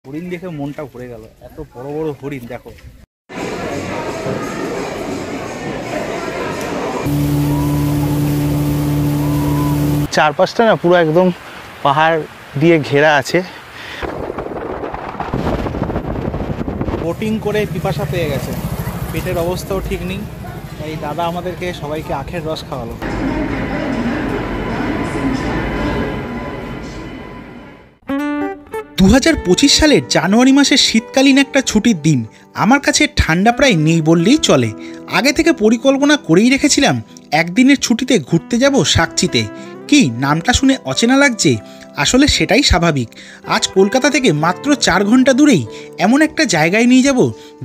হরিণ দেখে মনটা ভরে গেল। এত বড় বড় হরিণ দেখো। চারপাশটা না পুরো একদম পাহাড় দিয়ে ঘেরা আছে। বোটিং করে পিপাসা পেয়ে গেছে, পেটের অবস্থাও ঠিক নেই, তাই দাদা আমাদেরকে সবাইকে আখের রস খাওয়ালো। 2025 সালের জানুয়ারি মাসের শীতকালীন একটা ছুটির দিন। আমার কাছে ঠান্ডা প্রায় নেই বললেই চলে। আগে থেকে পরিকল্পনা করেই রেখেছিলাম একদিনের ছুটিতে ঘুরতে যাব সাকচিতে। কি নামটা শুনে অচেনা লাগছে? আসলে সেটাই স্বাভাবিক। আজ কলকাতা থেকে মাত্র 4 ঘন্টা দূরেই এমন একটা জায়গায় নিয়ে যাব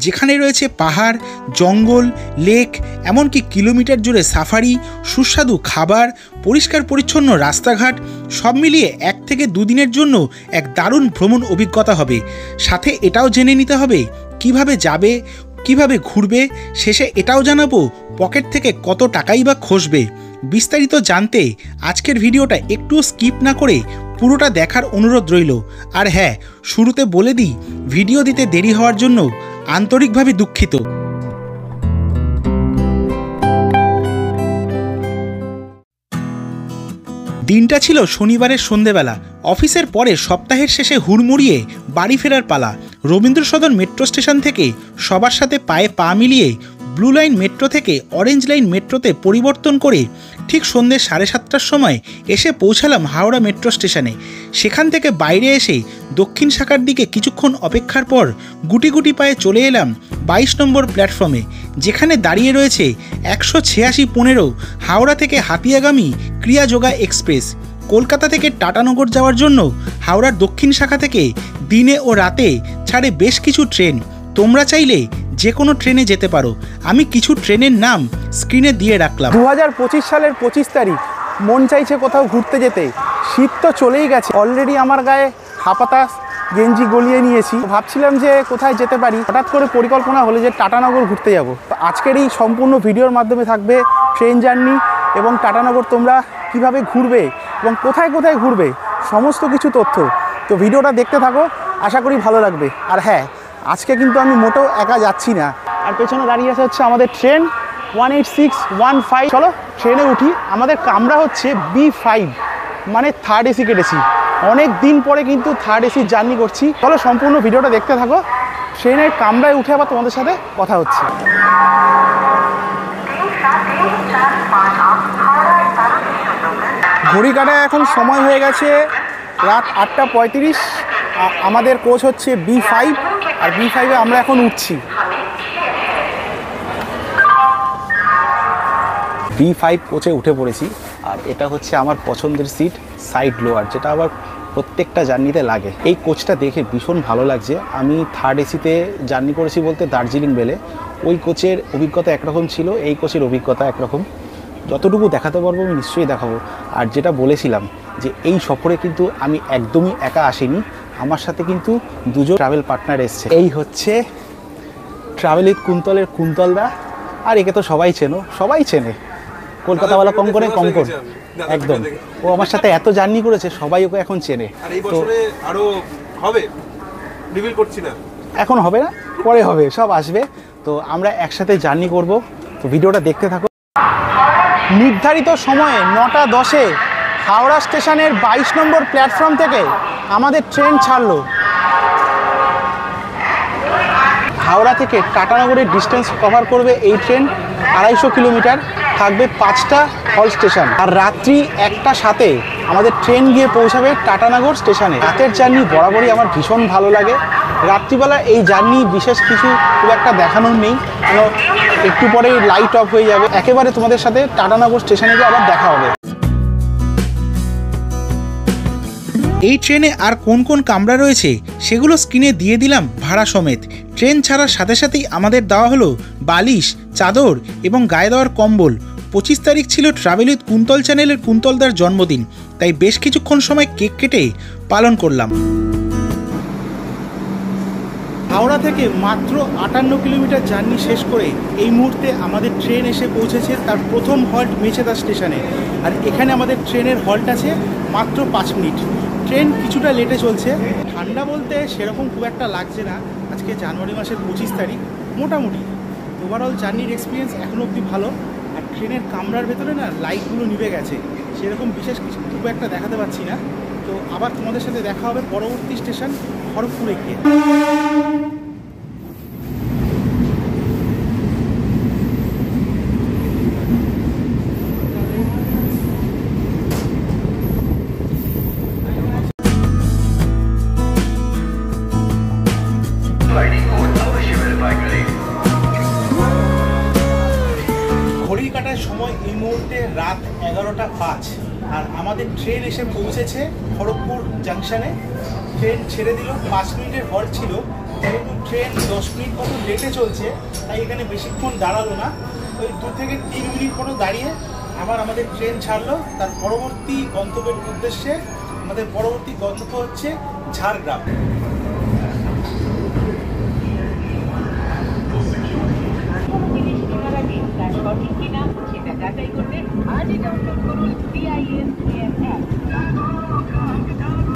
যেখানে রয়েছে পাহাড়, জঙ্গল, লেক, এমনকি কিলোমিটার জুড়ে সাফারি, সুস্বাদু খাবার, পরিষ্কার পরিচ্ছন্ন রাস্তাঘাট। সব মিলিয়ে 1 থেকে 2 দিনের জন্য এক দারুণ ভ্রমণ অভিজ্ঞতা হবে। সাথে এটাও জেনে নিতে হবে কিভাবে যাবে, কিভাবে ঘুরবে। শেষে এটাও জানাবো পকেট থেকে কত টাকাই বা খসবে। বিস্তারিত জানতে আজকের ভিডিওটা একটুও স্কিপ না করে পুরোটা দেখার অনুরোধ রইল। আর হ্যাঁ, শুরুতে বলে দিই, ভিডিও দিতে দেরি হওয়ার জন্য আন্তরিকভাবে দুঃখিত। দিনটা ছিল শনিবারের সন্ধেবেলা। অফিসের পরে সপ্তাহের শেষে হুড়মুড়িয়ে বাড়ি ফেরার পালা। রবীন্দ্র সদন মেট্রো স্টেশন থেকে সবার সাথে পায়ে পা মিলিয়ে ব্লু লাইন মেট্রো থেকে অরেঞ্জ লাইন মেট্রোতে পরিবর্তন করে ঠিক সন্ধ্যে 7:30টার সময় এসে পৌঁছালাম হাওড়া মেট্রো স্টেশনে। সেখান থেকে বাইরে এসে দক্ষিণ শাখার দিকে কিছুক্ষণ অপেক্ষার পর গুটি গুটি পায়ে চলে এলাম 22 নম্বর প্ল্যাটফর্মে, যেখানে দাঁড়িয়ে রয়েছে 186-15 হাওড়া থেকে হাতিয়াগামী ক্রিয়াযোগা এক্সপ্রেস। কলকাতা থেকে টাটানগর যাওয়ার জন্য হাওড়ার দক্ষিণ শাখা থেকে দিনে ও রাতে ছাড়ে বেশ কিছু ট্রেন। তোমরা চাইলে যে কোনো ট্রেনে যেতে পারো। আমি কিছু ট্রেনের নাম স্ক্রিনে দিয়ে রাখলাম। 2025 সালের 25 তারিখ, মন চাইছে কোথাও ঘুরতে যেতে। শীত তো চলেই গেছে, অলরেডি আমার গায়ে হাফাতা গেঞ্জি গলিয়ে নিয়েছি। ভাবছিলাম যে কোথায় যেতে পারি, হঠাৎ করে পরিকল্পনা হলো যে টাটানগর ঘুরতে যাব। আজকের এই সম্পূর্ণ ভিডিওর মাধ্যমে থাকবে ট্রেন জার্নি এবং টাটানগর তোমরা কিভাবে ঘুরবে এবং কোথায় কোথায় ঘুরবে সমস্ত কিছু তথ্য। তো ভিডিওটা দেখতে থাকো, আশা করি ভালো লাগবে। আর হ্যাঁ, আজকে কিন্তু আমি মোটেও একা যাচ্ছি না। আর পেছনে দাঁড়িয়ে আছে হচ্ছে আমাদের ট্রেন 18615। চলো ট্রেনে উঠি। আমাদের কামরা হচ্ছে B5, মানে থার্ড এসি কেটেছি। অনেক দিন পরে কিন্তু থার্ড এসি জার্নি করছি। চলো সম্পূর্ণ ভিডিওটা দেখতে থাকো। ট্রেনের কামরায় উঠে আবার তোমাদের সাথে কথা হচ্ছে। ঘড়ি কাটায় এখন সময় হয়ে গেছে রাত 8:35। আমাদের কোচ হচ্ছে B5, আর B5-এ আমরা এখন উঠছি। B5 কোচে উঠে পড়েছি, আর এটা হচ্ছে আমার পছন্দের সিট, সাইড লোয়ার, যেটা আবার প্রত্যেকটা জার্নিতে লাগে। এই কোচটা দেখে ভীষণ ভালো লাগছে। আমি থার্ড এসিতে জার্নি করেছি বলতে দার্জিলিং বেলে। ওই কোচের অভিজ্ঞতা একরকম ছিল, এই কোচের অভিজ্ঞতা একরকম। যতটুকু দেখাতে পারবো আমি নিশ্চয়ই দেখাবো। আর যেটা বলেছিলাম যে এই সফরে কিন্তু আমি একদমই একা আসিনি, আমার সাথে কিন্তু 2জন ট্রাভেল পার্টনার এসছে। এই হচ্ছে ট্রাভেল উইথ কুন্তলের কুন্তলদা, আর একে তো সবাই চেনে, কলকাতাওয়ালা কম করে একদম। ও আমার সাথে এত জার্নি করেছে, সবাই ওকে এখন চেনে। তো আরো হবে, রিভিল করছি না, এখন হবে না, পরে হবে, সব আসবে। তো আমরা একসাথে জার্নি করব, তো ভিডিওটা দেখতে থাকো। নির্ধারিত সময়ে 9:10-এ হাওড়া স্টেশনের 22 নম্বর প্ল্যাটফর্ম থেকে আমাদের ট্রেন ছাড়লো। হাওড়া থেকে টাটানগরের ডিস্টেন্স কভার করবে এই ট্রেন 250 কিলোমিটার, থাকবে 5টা হল স্টেশন। আর রাত্রি 1:07-এ আমাদের ট্রেন গিয়ে পৌঁছাবে টাটানগর স্টেশনে। রাতের জার্নি বরাবরই আমার ভীষণ ভালো লাগে। রাত্রিবেলা এই জার্নি বিশেষ কিছু খুব একটা দেখানোর নেই, কেন একটু পরেই লাইট অফ হয়ে যাবে। একেবারে তোমাদের সাথে টাটানগর স্টেশনে গিয়ে আবার দেখা হবে। এই ট্রেনে আর কোন কোন কামরা রয়েছে সেগুলো স্ক্রিনে দিয়ে দিলাম ভাড়া সমেত। ট্রেন ছাড়ার সাথে সাথেই আমাদের দেওয়া হলো বালিশ, চাদর এবং গায়ে দেওয়ার কম্বল। 25 তারিখ ছিল ট্রাভেল উইথ কুন্তল চ্যানেলের কুন্তলদার জন্মদিন, তাই বেশ কিছুক্ষণ সময় কেক কেটে পালন করলাম। হাওড়া থেকে মাত্র 58 কিলোমিটার জার্নি শেষ করে এই মুহূর্তে আমাদের ট্রেন এসে পৌঁছেছে তার প্রথম হল্ট মেচেদা স্টেশনে। আর এখানে আমাদের ট্রেনের হল্ট আছে মাত্র 5 মিনিট। ট্রেন কিছুটা লেটে চলছে। ঠান্ডা বলতে সেরকম খুব একটা লাগছে না। আজকে জানুয়ারি মাসের 25 তারিখ, মোটামুটি ওভারঅল জার্নির এক্সপিরিয়েন্স এখনও অবধি ভালো। আর ট্রেনের কামরার ভেতরে না লাইটগুলো নিভে গেছে, সেরকম বিশেষ কিছু খুব একটা দেখাতে পাচ্ছি না। তো আবার তোমাদের সাথে দেখা হবে পরবর্তী স্টেশন খড়গপুরে গিয়ে। ঘড়ির কাটার সময় এই মুহূর্তে রাত 11:05 আর আমাদের ট্রেন এসে পৌঁছেছে খড়গপুর জাংশনে। ট্রেন ছেড়ে দিল, 5 মিনিটের হল্ট ছিল। যেহেতু ট্রেন 10 মিনিট মতো লেটে চলছে, তাই এখানে বেশিক্ষণ দাঁড়ালো না। ওই 2 থেকে 3 মিনিট মতো দাঁড়িয়ে আবার আমাদের ট্রেন ছাড়লো। তার পরবর্তী গন্তব্যের উদ্দেশ্যে, আমাদের পরবর্তী গন্তব্য হচ্ছে ঝাড়গ্রাম।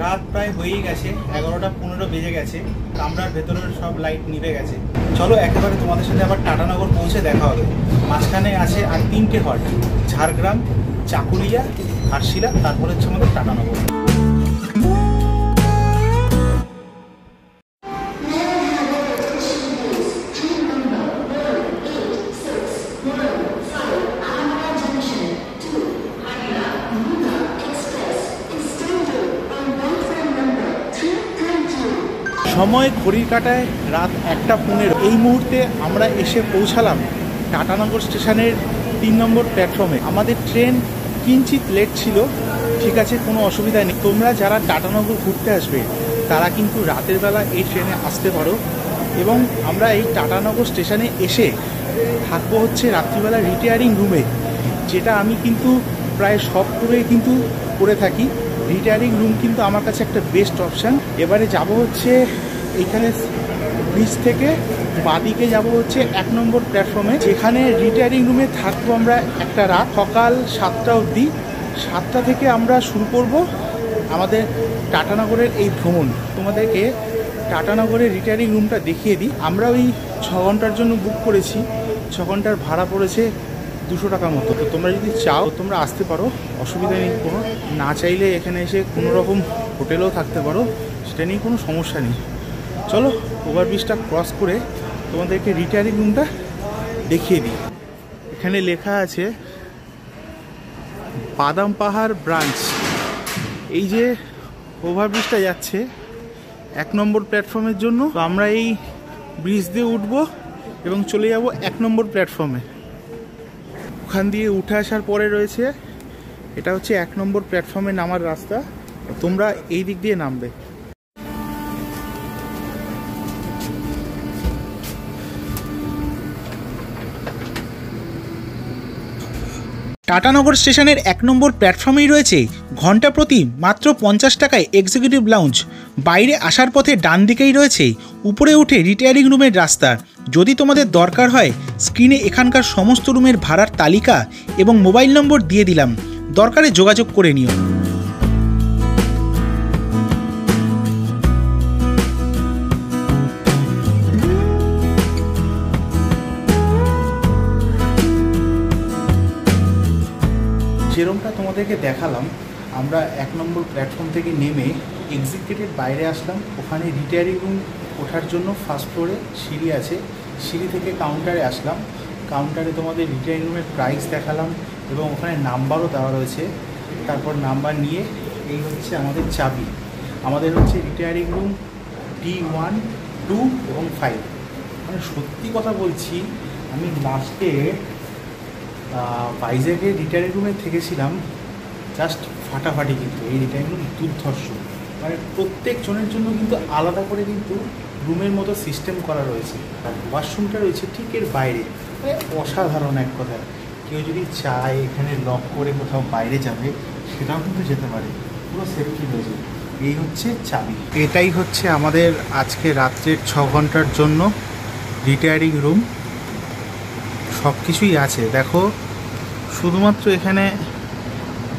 রাত প্রায় হয়েই গেছে, 11:15 বেজে গেছে। কামরার ভেতরের সব লাইট নিভে গেছে। চলো একেবারে তোমাদের সাথে আবার টাটানগর পৌঁছে দেখা হবে। মাঝখানে আছে আর 3টে হল্ট, ঝাড়গ্রাম, চাকুলিয়া, ঘাটশিলা, তারপরে হচ্ছে আমাদের টাটানগর। সময় ঘড়ির কাটায় রাত 1:15। এই মুহূর্তে আমরা এসে পৌঁছালাম টাটানগর স্টেশনের 3 নম্বর প্ল্যাটফর্মে। আমাদের ট্রেন কিঞ্চিত লেট ছিল, ঠিক আছে, কোনো অসুবিধা নেই। তোমরা যারা টাটানগর ঘুরতে আসবে তারা কিন্তু রাতের বেলা এই ট্রেনে আসতে পারো। এবং আমরা এই টাটানগর স্টেশনে এসে থাকবো হচ্ছে রাত্রিবেলা রিটায়ারিং রুমে, যেটা আমি কিন্তু প্রায় সব ট্যুরে কিন্তু করে থাকি। রিটায়ারিং রুম কিন্তু আমার কাছে একটা বেস্ট অপশান। এবারে যাব হচ্ছে এইখানে ব্রিজ থেকে বাদিকে যাব হচ্ছে 1 নম্বর প্ল্যাটফর্মে, যেখানে রিটায়ারিং রুমে থাকবো আমরা একটা রাত, সকাল 7টা অবধি। 7টা থেকে আমরা শুরু করব আমাদের টাটানগরের এই ভ্রমণ। তোমাদেরকে টাটানগরের রিটায়ারিং রুমটা দেখিয়ে দিই। আমরা ওই 6 ঘন্টার জন্য বুক করেছি। 6 ঘন্টার ভাড়া পড়েছে 200 টাকা মতো। তো তোমরা যদি চাও তোমরা আসতে পারো, অসুবিধা নেই কোনো। না চাইলে এখানে এসে কোনো রকম হোটেলেও থাকতে পারো, সেটা নিয়ে কোনো সমস্যা নেই। চলো ওভারব্রিজটা ক্রস করে তোমাদেরকে রিটায়ারিং রুমটা দেখিয়ে দিই। এখানে লেখা আছে বাদাম পাহাড় ব্রাঞ্চ। এই যে ওভারব্রিজটা যাচ্ছে 1 নম্বর প্ল্যাটফর্মের জন্য, তো আমরা এই ব্রিজ দিয়ে উঠবো এবং চলে যাব 1 নম্বর প্ল্যাটফর্মে। ওখান দিয়ে উঠে আসার পরে রয়েছে, এটা হচ্ছে 1 নম্বর প্ল্যাটফর্মে নামার রাস্তা। তোমরা এই দিক দিয়ে নামবে। টাটানগর স্টেশনের 1 নম্বর প্ল্যাটফর্মেই রয়েছে ঘন্টা প্রতি মাত্র 50 টাকায় এক্সিকিউটিভ লাউঞ্জ। বাইরে আসার পথে ডান দিকেই রয়েছে উপরে উঠে রিটায়ারিং রুমের রাস্তা। যদি তোমাদের দরকার হয় স্ক্রিনে এখানকার সমস্ত রুমের ভাড়ার তালিকা এবং মোবাইল নম্বর দিয়ে দিলাম, দরকারে যোগাযোগ করে নিও। যেরকমটা তোমাদেরকে দেখালাম, আমরা 1 নম্বর প্ল্যাটফর্ম থেকে নেমে এক্সিকিউটিভ বাইরে আসলাম। ওখানে রিটায়ারিং রুম ওঠার জন্য ফার্স্ট ফ্লোরে সিঁড়ি আছে, সিঁড়ি থেকে কাউন্টারে আসলাম। কাউন্টারে তোমাদের রিটায়ারিং রুমের প্রাইস দেখালাম এবং ওখানে নাম্বারও দেওয়া রয়েছে। তারপর নাম্বার নিয়ে এই হচ্ছে আমাদের চাবি। আমাদের হচ্ছে রিটায়ারিং রুম D1, 2 এবং 5। মানে সত্যি কথা বলছি, আমি লাস্টে ভাইজ্যাগে রিটায়ারিং রুমে থেকেছিলাম, জাস্ট ফাটাফাটি। কিন্তু এই রিটায়ারিং রুম দুর্ধর্ষ, মানে প্রত্যেক জনের জন্য কিন্তু আলাদা করে কিন্তু রুমের মতো সিস্টেম করা রয়েছে। আর ওয়াশরুমটা রয়েছে ঠিক এর বাইরে, মানে অসাধারণ এক কথায়। কেউ যদি চায় এখানে লক করে কোথাও বাইরে যাবে, সেটাও কিন্তু যেতে পারে, পুরো সেফটি রয়েছে। এই হচ্ছে চাবি। এটাই হচ্ছে আমাদের আজকে রাত্রের 6 ঘন্টার জন্য রিটায়ারিং রুম। সব কিছুই আছে দেখো, শুধুমাত্র এখানে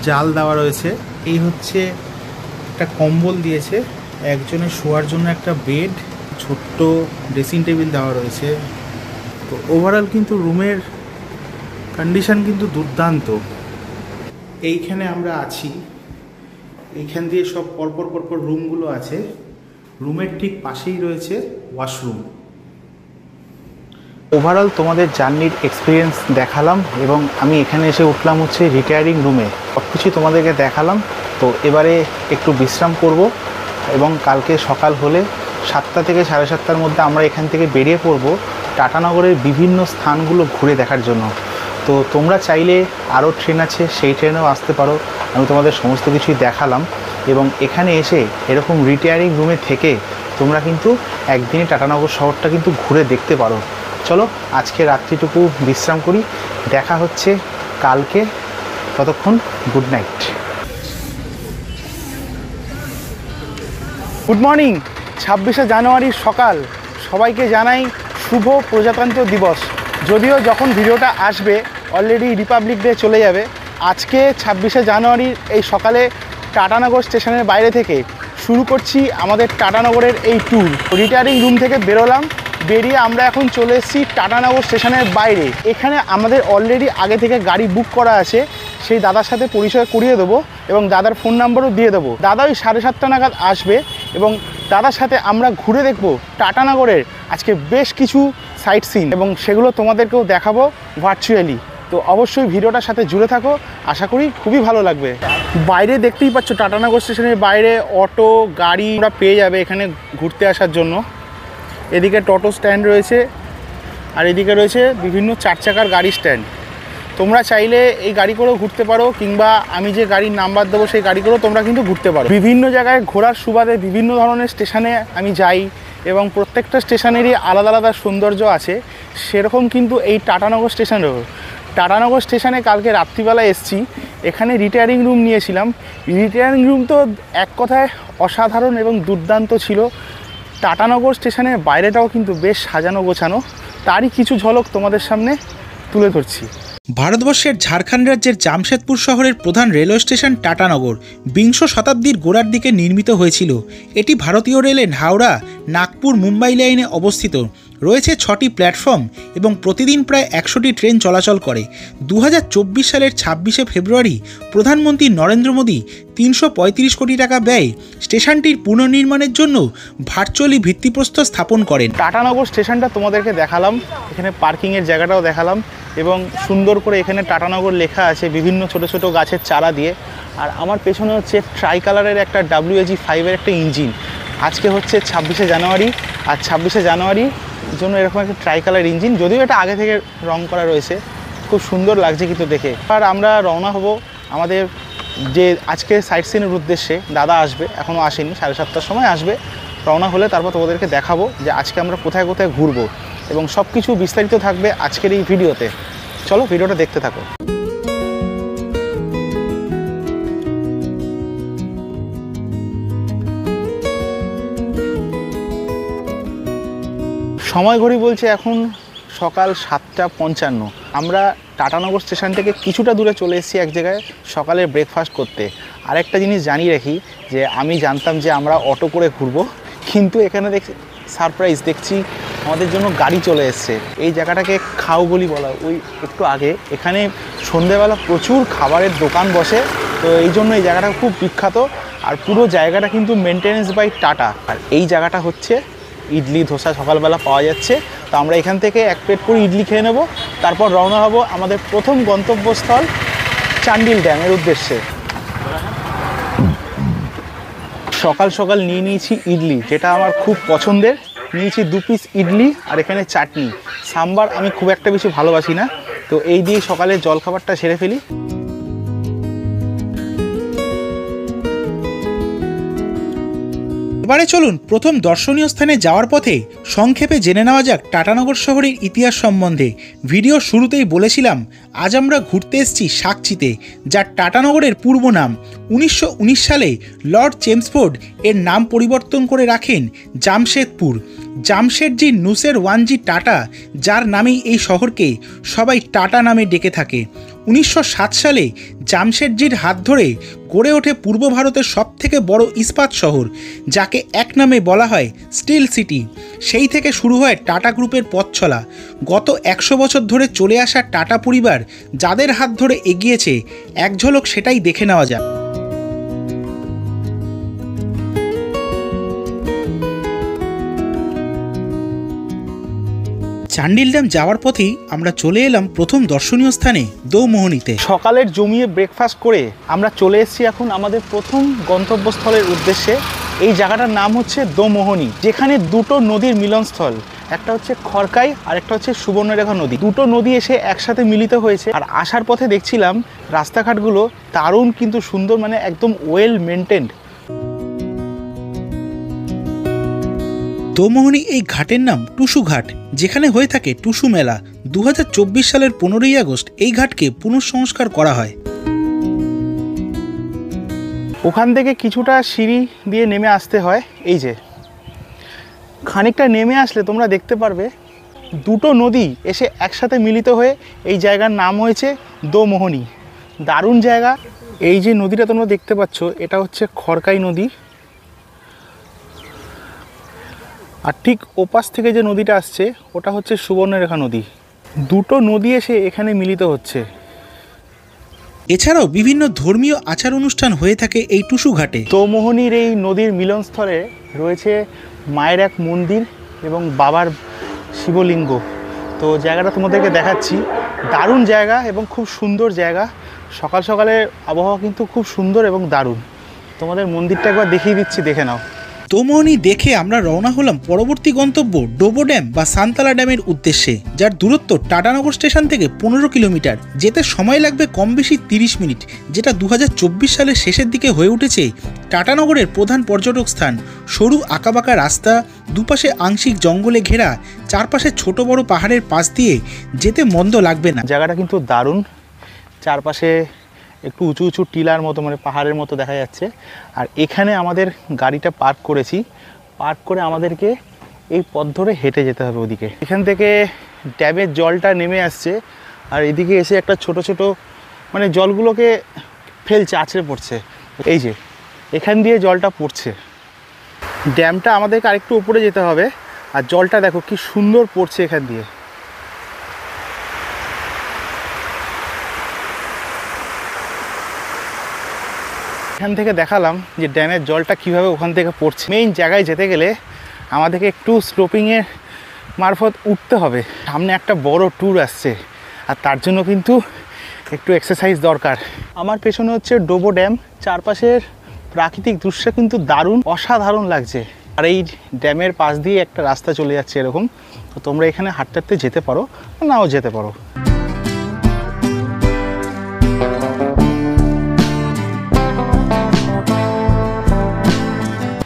জাল দেওয়া রয়েছে। এই হচ্ছে একটা কম্বল দিয়েছে, একজনের শোয়ার জন্য একটা বেড, ছোট্ট ড্রেসিং টেবিল দেওয়া রয়েছে। তো ওভারঅল কিন্তু রুমের কন্ডিশন কিন্তু দুর্দান্ত। এইখানে আমরা আছি, এইখান দিয়ে সব পরপর পরপর রুমগুলো আছে। রুমের ঠিক পাশেই রয়েছে ওয়াশরুম। ওভারঅল তোমাদের জার্নির এক্সপিরিয়েন্স দেখালাম এবং আমি এখানে এসে উঠলাম হচ্ছে রিটায়ারিং রুমে। সব কিছুই তোমাদেরকে দেখালাম। তো এবারে একটু বিশ্রাম করব এবং কালকে সকাল হলে 7টা থেকে 7:30টার মধ্যে আমরা এখান থেকে বেরিয়ে পড়ব টাটানগরের বিভিন্ন স্থানগুলো ঘুরে দেখার জন্য। তো তোমরা চাইলে আরও ট্রেন আছে, সেই ট্রেনেও আসতে পারো। আমি তোমাদের সমস্ত কিছুই দেখালাম এবং এখানে এসে এরকম রিটায়ারিং রুমে থেকে তোমরা কিন্তু একদিনে টাটানগর শহরটা কিন্তু ঘুরে দেখতে পারো। চলো আজকে রাত্রিটুকু বিশ্রাম করি, দেখা হচ্ছে কালকে। ততক্ষণ গুড নাইট। Good morning. 26শে জানুয়ারির সকাল, সবাইকে জানাই শুভ প্রজাতন্ত্র দিবস। যদিও যখন ভিডিওটা আসবে অলরেডি রিপাবলিক ডে চলে যাবে। আজকে 26শে জানুয়ারির এই সকালে টাটানগর স্টেশনের বাইরে থেকে শুরু করছি আমাদের টাটানগরের এই ট্যুর। রিটায়ারিং রুম থেকে বেরোলাম, বেরিয়ে আমরা এখন চলে এসেছি টাটানগর স্টেশনের বাইরে। এখানে আমাদের অলরেডি আগে থেকে গাড়ি বুক করা আছে, সেই দাদার সাথে পরিচয় করিয়ে দেবো এবং দাদার ফোন নাম্বারও দিয়ে দেবো। দাদা ওই 7:30 নাগাদ আসবে এবং দাদার সাথে আমরা ঘুরে দেখব টাটানগরের আজকে বেশ কিছু সাইট সিন এবং সেগুলো তোমাদেরকেও দেখাবো ভার্চুয়ালি। তো অবশ্যই ভিডিওটার সাথে জুড়ে থাকো, আশা করি খুবই ভালো লাগবে। বাইরে দেখতেই পাচ্ছ টাটানগর স্টেশনের বাইরে অটো গাড়ি আমরা পেয়ে যাবে এখানে ঘুরতে আসার জন্য। এদিকে টোটো স্ট্যান্ড রয়েছে আর এদিকে রয়েছে বিভিন্ন 4 চাকার গাড়ি স্ট্যান্ড। তোমরা চাইলে এই গাড়ি করেও ঘুরতে পারো কিংবা আমি যে গাড়ির নাম্বার দেবো সেই গাড়ি করেও তোমরা কিন্তু ঘুরতে পারো। বিভিন্ন জায়গায় ঘোরার সুবাদে বিভিন্ন ধরনের স্টেশনে আমি যাই এবং প্রত্যেকটা স্টেশনেরই আলাদা আলাদা সৌন্দর্য আছে। সেরকম কিন্তু এই টাটানগর স্টেশনেরও। টাটানগর স্টেশনে কালকে রাত্রিবেলা এসেছি, এখানে রিটায়ারিং রুম নিয়েছিলাম। রিটায়ারিং রুম তো এক কথায় অসাধারণ এবং দুর্দান্ত ছিল। টাটানগর স্টেশনের বাইরেটাও কিন্তু বেশ সাজানো গোছানো, তারই কিছু ঝলক তোমাদের সামনে তুলে ধরছি। ভারতবর্ষের ঝাড়খণ্ড রাজ্যের জামশেদপুর শহরের প্রধান রেলওয়ে স্টেশন টাটানগর 20 শতাব্দীর গোড়ার দিকে নির্মিত হয়েছিল। এটি ভারতীয় রেলের হাওড়া নাগপুর মুম্বাই লাইনে অবস্থিত। রয়েছে 6টি প্ল্যাটফর্ম এবং প্রতিদিন প্রায় 100টি ট্রেন চলাচল করে। 2024 সালের 26শে ফেব্রুয়ারি প্রধানমন্ত্রী নরেন্দ্র মোদী 335 কোটি টাকা ব্যয়ে স্টেশনটির পুনর্নির্মাণের জন্য ভার্চুয়ালি ভিত্তিপ্রস্তর স্থাপন করেন। টাটানগর স্টেশনটা তোমাদেরকে দেখালাম, এখানে পার্কিংয়ের জায়গাটাও দেখালাম এবং সুন্দর করে এখানে টাটানগর লেখা আছে বিভিন্ন ছোট ছোট গাছের চারা দিয়ে। আর আমার পেছনে হচ্ছে ট্রাই কালারের একটা WAG5-এর একটা ইঞ্জিন। আজকে হচ্ছে 26শে জানুয়ারি, আর 26শে জানুয়ারির জন্য এরকম একটা ট্রাই কালার ইঞ্জিন, যদিও এটা আগে থেকে রং করা রয়েছে, খুব সুন্দর লাগছে কিন্তু দেখে। আর আমরা রওনা হব আমাদের যে আজকে সাইট সিনের উদ্দেশ্যে। দাদা আসবে, এখনও আসেনি, 7:30টার সময় আসবে। রওনা হলে তারপর তোমাদেরকে দেখাবো যে আজকে আমরা কোথায় কোথায় ঘুরবো এবং সব কিছু বিস্তারিত থাকবে আজকের এই ভিডিওতে। চলো ভিডিওটা দেখতে থাকো। সময় ঘড়ি বলছে এখন সকাল 7:55। আমরা টাটানগর স্টেশন থেকে কিছুটা দূরে চলে এসেছি এক জায়গায় সকালের ব্রেকফাস্ট করতে। আরেকটা জিনিস জানিয়ে রাখি যে আমি জানতাম যে আমরা অটো করে ঘুরবো, কিন্তু এখানে দেখছি সারপ্রাইজ, দেখছি আমাদের জন্য গাড়ি চলে এসছে। এই জায়গাটাকে খাওগলি বলা, ওই একটু আগে এখানে সন্ধেবেলা প্রচুর খাবারের দোকান বসে, তো এই জন্য এই জায়গাটা খুব বিখ্যাত। আর পুরো জায়গাটা কিন্তু মেনটেনেন্স বাই টাটা। আর এই জায়গাটা হচ্ছে ইডলি ধোসা সকালবেলা পাওয়া যাচ্ছে। তো আমরা এখান থেকে 1 প্লেট করে ইডলি খেয়ে নেব, তারপর রওনা হব আমাদের প্রথম গন্তব্যস্থল চান্ডিল ড্যামের উদ্দেশ্যে। সকাল সকাল নিয়ে নিয়েছি ইডলি, যেটা আমার খুব পছন্দের। নিয়েছি 2 পিস ইডলি আর এখানে চাটনি। সাম্বার আমি খুব একটা বেশি ভালোবাসি না, তো এই দিয়ে সকালে জলখাবারটা সেরে ফেলি। এবারে চলুন প্রথম দর্শনীয় স্থানে যাওয়ার পথে সংক্ষেপে জেনে নেওয়া যাক টাটানগর শহরের ইতিহাস সম্বন্ধে। ভিডিও শুরুতেই বলেছিলাম আজ আমরা ঘুরতে এসেছি সাকচিতে, যার টাটানগরের পূর্ব নাম। 1919 সালে লর্ড চেমসফোর্ড এর নাম পরিবর্তন করে রাখেন জামশেদপুর। জামশেদজি নুসের ওয়ানজি টাটা, যার নামেই এই শহরকে সবাই টাটা নামে ডেকে থাকে। 1907 সালে জামশেদজির হাত ধরে গড়ে ওঠে পূর্ব ভারতের সবথেকে বড় ইস্পাত শহর, যাকে এক নামে বলা হয় স্টিল সিটি। সেই থেকে শুরু হয় টাটা গ্রুপের পথ চলা। গত 100 বছর ধরে চলে আসা টাটা পরিবার যাদের হাত ধরে এগিয়েছে, এক ঝলক সেটাই দেখে নেওয়া যাক। চান্ডিল ড্যাম যাওয়ার পথেই আমরা চলে এলাম প্রথম দর্শনীয় স্থানে দৌমোহনীতে। সকালের জমিয়ে ব্রেকফাস্ট করে আমরা চলে এসেছি এখন আমাদের প্রথম গন্তব্যস্থলের উদ্দেশ্যে। এই জায়গাটার নাম হচ্ছে দৌমোহনী, যেখানে দুটো নদীর মিলনস্থল। একটা হচ্ছে খড়কাই আর একটা হচ্ছে সুবর্ণরেখা নদী। দুটো নদী এসে একসাথে মিলিত হয়েছে। আর আসার পথে দেখছিলাম রাস্তাঘাটগুলো দারুণ কিন্তু সুন্দর, মানে একদম ওয়েল মেনটেন্ড। দৌমোহনী এই ঘাটের নাম টুসু ঘাট, যেখানে হয়ে থাকে টুসু মেলা। 2024 সালের 15ই আগস্ট এই ঘাটকে পুনঃসংস্কার করা হয়। ওখান থেকে কিছুটা সিঁড়ি দিয়ে নেমে আসতে হয়। এই যে খানিকটা নেমে আসলে তোমরা দেখতে পারবে দুটো নদী এসে একসাথে মিলিত হয়ে এই জায়গার নাম হয়েছে দৌমোহনী। দারুণ জায়গা। এই যে নদীটা তোমরা দেখতে পাচ্ছ, এটা হচ্ছে খড়কাই নদী। আর ঠিক ওপাশ থেকে যে নদীটা আসছে ওটা হচ্ছে সুবর্ণরেখা নদী। দুটো নদী এসে এখানে মিলিত হচ্ছে। এছাড়াও বিভিন্ন ধর্মীয় আচার অনুষ্ঠান হয়ে থাকে এই টুসু ঘাটে। দৌমোহনীর এই নদীর মিলনস্থলে রয়েছে মায়ের এক মন্দির এবং বাবার শিবলিঙ্গ। তো জায়গাটা তোমাদেরকে দেখাচ্ছি। দারুণ জায়গা এবং খুব সুন্দর জায়গা। সকাল সকালের আবহাওয়া কিন্তু খুব সুন্দর এবং দারুণ। তোমাদের মন্দিরটা একবার দেখিয়ে দিচ্ছি, দেখে নাও। দৌমোহনী দেখে আমরা রওনা হলাম পরবর্তী গন্তব্য ডোবো ড্যাম বা সান্তালা ড্যামের উদ্দেশ্যে, যার দূরত্ব টাটানগর স্টেশন থেকে 15 কিলোমিটার। যেতে সময় লাগবে কম বেশি 30 মিনিট, যেটা 2024 সালের শেষের দিকে হয়ে উঠেছে টাটানগরের প্রধান পর্যটক স্থান। সরু আঁকাবাঁকা রাস্তা, দুপাশে আংশিক জঙ্গলে ঘেরা, চারপাশে ছোট বড় পাহাড়ের পাশ দিয়ে যেতে মন্দ লাগবে না। জায়গাটা কিন্তু দারুণ। চারপাশে একটু উঁচু উঁচু টিলার মতো, মানে পাহাড়ের মতো দেখা যাচ্ছে। আর এখানে আমাদের গাড়িটা পার্ক করেছি। পার্ক করে আমাদেরকে এই পথ ধরে হেঁটে যেতে হবে ওদিকে। এখান থেকে ড্যামের জলটা নেমে আসছে আর এদিকে এসে একটা ছোট ছোট মানে জলগুলোকে ফেলছে, আছড়ে পড়ছে। এই যে এখান দিয়ে জলটা পড়ছে। ড্যামটা আমাদেরকে আরেকটু উপরে যেতে হবে। আর জলটা দেখো কি সুন্দর পড়ছে এখান দিয়ে। এখান থেকে দেখালাম যে ড্যামের জলটা কিভাবে ওখান থেকে পড়ছে। মেইন জায়গায় যেতে গেলে আমাদেরকে একটু স্লোপিংয়ের মারফত উঠতে হবে। সামনে একটা বড় ট্যুর আসছে আর তার জন্য কিন্তু একটু এক্সারসাইজ দরকার। আমার পেছনে হচ্ছে ডোবো ড্যাম। চারপাশের প্রাকৃতিক দৃশ্য কিন্তু দারুণ, অসাধারণ লাগছে। আর এই ড্যামের পাশ দিয়ে একটা রাস্তা চলে যাচ্ছে এরকম। তো তোমরা এখানে হাঁটতে হাঁটতে যেতে পারো, নাও যেতে পারো।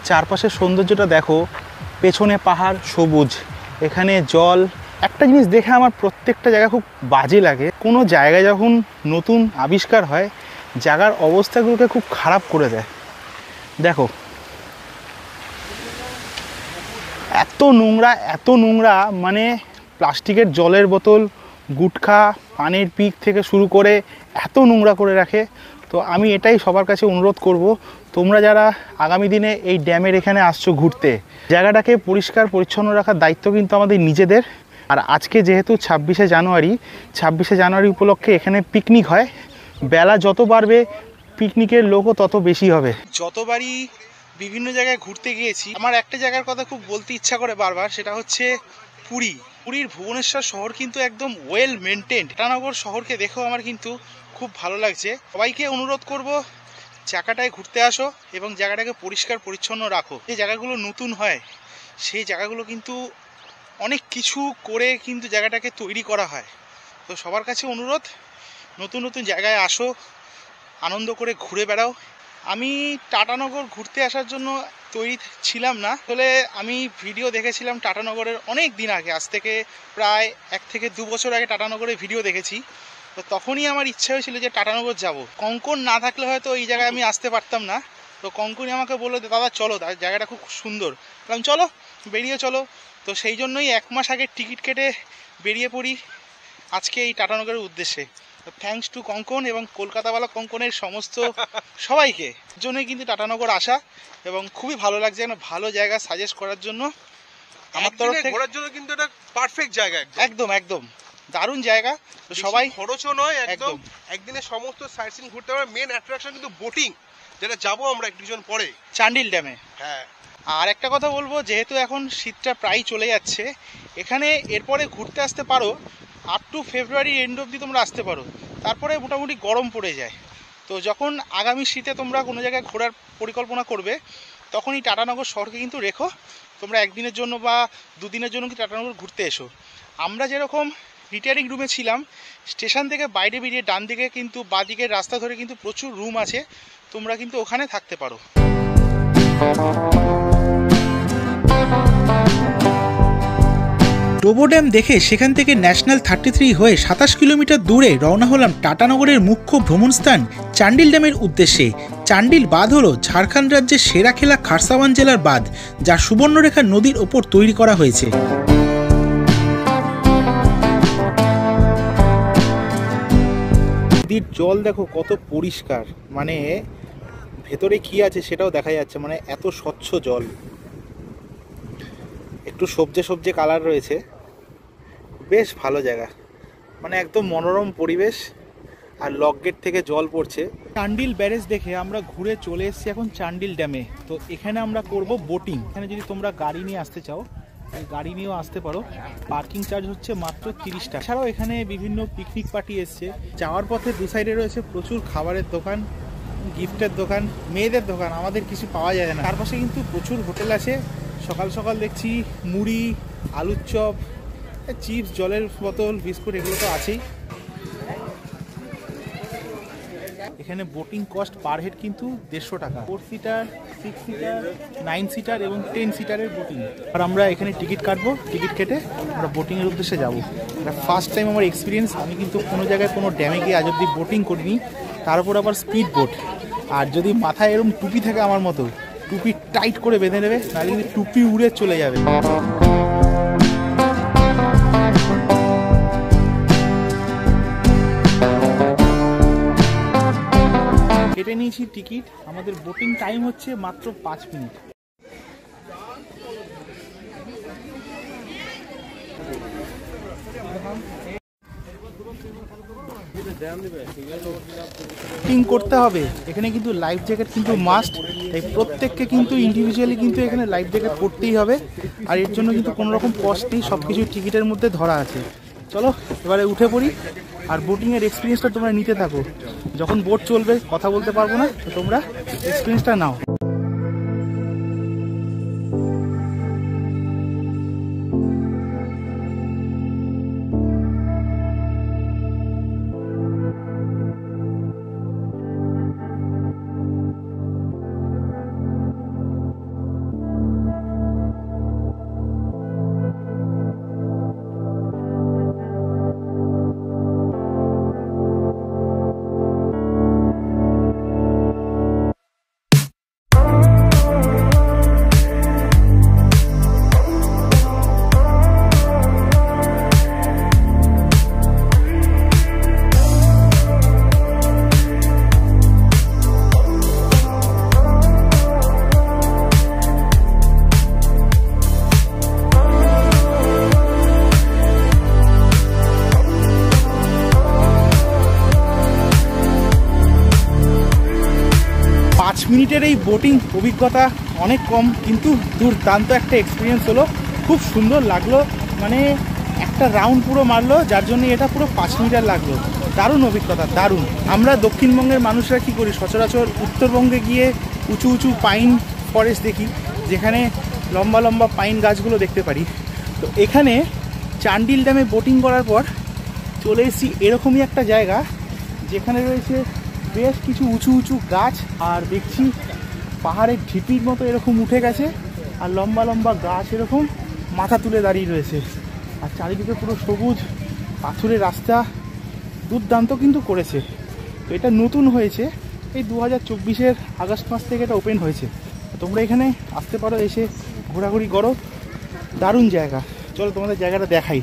চারপাশের সৌন্দর্যটা দেখো, পেছনে পাহাড়, সবুজ, এখানে জল। একটা জিনিস দেখে আমার প্রত্যেকটা জায়গা খুব বাজে লাগে। কোনো জায়গায় যখন নতুন আবিষ্কার হয়, জায়গার অবস্থাগুলোকে খুব খারাপ করে দেয়। দেখো এত নোংরা, এত নোংরা, মানে প্লাস্টিকের জলের বোতল, গুটখা, পানের পিক থেকে শুরু করে এত নোংরা করে রাখে। তো আমি এটাই সবার কাছে অনুরোধ করব, তোমরা যারা আগামী দিনে এই ড্যামের এখানে আসছো ঘুরতে, জায়গাটাকে পরিষ্কার পরিচ্ছন্ন রাখার দায়িত্ব কিন্তু আমাদের নিজেদের। আর আজকে যেহেতু 26শে জানুয়ারি উপলক্ষে এখানে পিকনিক হয়। বেলা যত বাড়বে পিকনিকের লোকও তত বেশি হবে। যতবারই বিভিন্ন জায়গায় ঘুরতে গিয়েছি, আমার একটা জায়গার কথা খুব বলতে ইচ্ছা করে বারবার, সেটা হচ্ছে পুরীর ভুবনেশ্বর শহর কিন্তু একদম ওয়েল মেনটেন্ড। টাটানগর শহরকে দেখেও আমার কিন্তু খুব ভালো লাগছে। সবাইকে অনুরোধ করব, জায়গাটায় ঘুরতে আসো এবং জায়গাটাকে পরিষ্কার পরিচ্ছন্ন রাখো। যে জায়গাগুলো নতুন হয় সেই জায়গাগুলো কিন্তু অনেক কিছু করে কিন্তু জায়গাটাকে তৈরি করা হয়। তো সবার কাছে অনুরোধ, নতুন নতুন জায়গায় আসো, আনন্দ করে ঘুরে বেড়াও। আমি টাটানগর ঘুরতে আসার জন্য তৈরি ছিলাম না। আসলে আমি ভিডিও দেখেছিলাম টাটানগরের অনেক দিন আগে, আজ থেকে প্রায় 1 থেকে 2 বছর আগে টাটানগরের ভিডিও দেখেছি। তো তখনই আমার ইচ্ছা হয়েছিল যে টাটানগর যাব। কঙ্কন না থাকলে হয়তো এই জায়গায় আমি আসতে পারতাম না। তো কঙ্কনি আমাকে বললো দাদা চলো, জায়গাটা খুব সুন্দর। বললাম চলো, বেরিয়ে চলো। তো সেই জন্যই 1 মাস আগে টিকিট কেটে বেরিয়ে পড়ি আজকে এই টাটানগরের উদ্দেশ্যে। থ্যাঙ্কস টু কঙ্কন এবং কলকাতাওয়ালা কঙ্কনের সমস্ত সবাইকে জন্যই কিন্তু টাটানগর আসা, এবং খুবই ভালো লাগছে। একটা ভালো জায়গা সাজেস্ট করার জন্য আমার তরফ থেকে ঘোরার জন্য কিন্তু এটা পারফেক্ট জায়গা, একদম একদম দারুণ জায়গা। তো সবাই খরচও নয়, একদম একদিনে সমস্ত সাইট সিন ঘুরতে পারবে। মেন অ্যাট্রাকশন কিন্তু বোটিং, যেটা যাবো আমরা কিছুক্ষণ পরে চান্ডিল ড্যামে। হ্যাঁ, আর একটা কথা বলবো, যেহেতু এখন শীতটা প্রায় চলে যাচ্ছে, এখানে এরপরে ঘুরতে আসতে পারো আপ টু ফেব্রুয়ারি এন্ড অবধি তোমরা আসতে পারো, তারপরে মোটামুটি গরম পড়ে যায়। তো যখন আগামী শীতে তোমরা কোনো জায়গায় ঘোরার পরিকল্পনা করবে, তখন এই টাটানগর শহরকে কিন্তু রেখো, তোমরা একদিনের জন্য বা 2 দিনের জন্য কি টাটানগর ঘুরতে এসো। আমরা যেরকম রিটায়ারিং রুমে ছিলাম, স্টেশন থেকে বাইরে বেরিয়ে ডান দিকে কিন্তু বাঁ দিকের রাস্তা ধরে কিন্তু প্রচুর রুম আছে, তোমরা কিন্তু ওখানে থাকতে পারো। টোবো ড্যাম দেখে সেখান থেকে ন্যাশনাল 33 হয়ে 27 কিলোমিটার দূরে রওনা হলাম টাটানগরের মুখ্য ভ্রমণস্থান চান্ডিল ড্যামের উদ্দেশ্যে। চান্ডিল বাঁধ হলো ঝাড়খণ্ড রাজ্যের সেরাখেলা খারসাওয়ান জেলার বাঁধ, যা সুবর্ণরেখা নদীর ওপর তৈরি করা হয়েছে। নদীর জল দেখো কত পরিষ্কার, মানে ভেতরে কি আছে সেটাও দেখা যাচ্ছে, মানে এত স্বচ্ছ জল। একটু সবজে সবজে কালার রয়েছে, বেশ ভালো জায়গা, মানে একদম মনোরম পরিবেশ। আর লক গেট থেকে জল পড়ছে। চান্ডিল ব্যারেজ দেখে আমরা ঘুরে চলে এসেছি এখন চান্ডিল ড্যামে। তো এখানে আমরা করব বোটিং। এখানে যদি তোমরা গাড়ি নিয়ে আসতে চাও, গাড়ি নিয়েও আসতে পারো। পার্কিং চার্জ হচ্ছে মাত্র 30 টাকা। এছাড়াও এখানে বিভিন্ন পিকনিক পার্টি এসছে। যাওয়ার পথে 2 সাইডে রয়েছে প্রচুর খাবারের দোকান, গিফটের দোকান, মেয়েদের দোকান, আমাদের কিছু পাওয়া যায় না। তার পাশে কিন্তু প্রচুর হোটেল আছে। সকাল সকাল দেখছি মুড়ি, আলুর চপ, চিপস, জলের বোতল, বিস্কুট, এগুলো তো আছেই। এখানে বোটিং কস্ট পার হেড কিন্তু 150 টাকা। 4 সিটার, 6 সিটার, 9 সিটার এবং 10 সিটারের বোটিং। আর আমরা এখানে টিকিট কাটবো, টিকিট কেটে আমরা বোটিংয়ের উদ্দেশ্যে যাবো। এটা ফার্স্ট টাইম আমার এক্সপিরিয়েন্স। আমি কিন্তু কোনো জায়গায় কোনো ড্যামে গিয়ে আজ অব্দি বোটিং করিনি, তার উপর আবার স্পিড বোট। আর যদি মাথায় এরকম টুপি থাকে আমার মতো, টুপি টাইট করে বেঁধে নেবে, নাহলে কিন্তু টুপি উড়ে চলে যাবে। কেটে নিয়েছি টিকিট। আমাদের বোটিং টাইম হচ্ছে মাত্র 5 মিনিট। বোটিং করতে হবে এখানে কিন্তু লাইফ জ্যাকেট কিন্তু মাস্ট, তাই প্রত্যেককে কিন্তু ইন্ডিভিজুয়ালি কিন্তু এখানে লাইফ জ্যাকেট পরতেই হবে। আর এর জন্য কিন্তু কোনো রকম কস্ট নেই, সব কিছু টিকিটের মধ্যে ধরা আছে। চলো এবারে উঠে পড়ি, আর বোটিংয়ের এক্সপিরিয়েন্সটা তোমরা নিতে থাকো। যখন বোট চলবে কথা বলতে পারবো না, তো তোমরা এক্সপিরিয়েন্সটা নাও। মিনিটের এই বোটিং অভিজ্ঞতা অনেক কম, কিন্তু দুর্দান্ত একটা এক্সপিরিয়েন্স হলো। খুব সুন্দর লাগলো, মানে একটা রাউন্ড পুরো মারলো, যার জন্য এটা পুরো 5 মিনিটের লাগলো। দারুণ অভিজ্ঞতা, দারুণ। আমরা দক্ষিণবঙ্গের মানুষরা কি করি, সচরাচর উত্তরবঙ্গে গিয়ে উঁচু উঁচু পাইন ফরেস্ট দেখি, যেখানে লম্বা লম্বা পাইন গাছগুলো দেখতে পারি। তো এখানে চান্ডিল ড্যামে বোটিং করার পর চলে এসেছি এরকমই একটা জায়গা, যেখানে রয়েছে বেশ কিছু উঁচু উঁচু গাছ, আর দেখছি পাহাড়ের ঢিপির মতো এরকম উঠে গেছে, আর লম্বা লম্বা গাছ এরকম মাথা তুলে দাঁড়িয়ে রয়েছে, আর চারিদিকে পুরো সবুজ পাথুরে রাস্তা। দুর্দান্ত কিন্তু করেছে। তো এটা নতুন হয়েছে, এই 2024-এর আগস্ট মাস থেকে এটা ওপেন হয়েছে। তোমরা এখানে আসতে পারো, এসে ঘোরাঘুরি করো, দারুণ জায়গা। চলো তোমাদের জায়গাটা দেখাই।